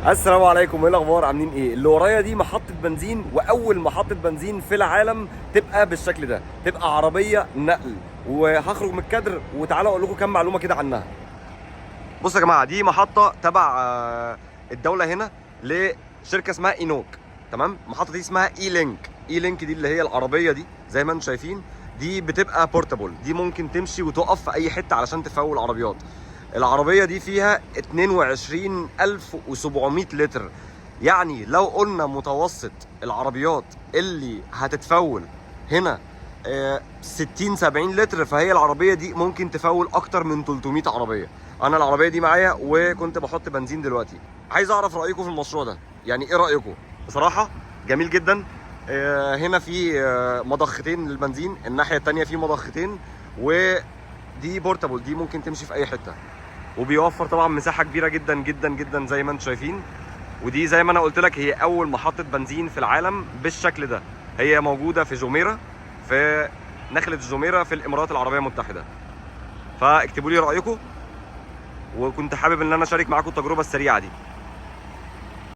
السلام عليكم، ايه الاخبار؟ عاملين ايه؟ اللي ورايا دي محطه بنزين، واول محطه بنزين في العالم تبقى بالشكل ده، تبقى عربيه نقل. وهخرج من الكادر وتعالوا اقول لكم كام معلومه كده عنها. بصوا يا جماعه، دي محطه تبع الدوله هنا لشركه اسمها اينوك. تمام. المحطه دي اسمها اي لينك. اي لينك دي اللي هي العربيه دي زي ما انتم شايفين، دي بتبقى بورتابل، دي ممكن تمشي وتقف في اي حته علشان تفول عربيات. العربيه دي فيها 22700 لتر. يعني لو قلنا متوسط العربيات اللي هتتفول هنا 60 70 لتر، فهي العربيه دي ممكن تفول اكتر من 300 عربيه. انا العربيه دي معايا وكنت بحط بنزين دلوقتي. عايز اعرف رايكم في المشروع ده، يعني ايه رايكم؟ بصراحه جميل جدا. هنا في مضختين للبنزين، الناحيه التانيه في مضختين، ودي بورتابل، دي ممكن تمشي في اي حته، وبيوفر طبعا مساحه كبيره جدا جدا جدا زي ما انتم شايفين. ودي زي ما انا قلت لك هي اول محطه بنزين في العالم بالشكل ده. هي موجوده في جوميرا، في نخله جوميرا في الامارات العربيه المتحده. فاكتبوا لي رايكم، وكنت حابب ان انا اشارك معاكم التجربه السريعه دي.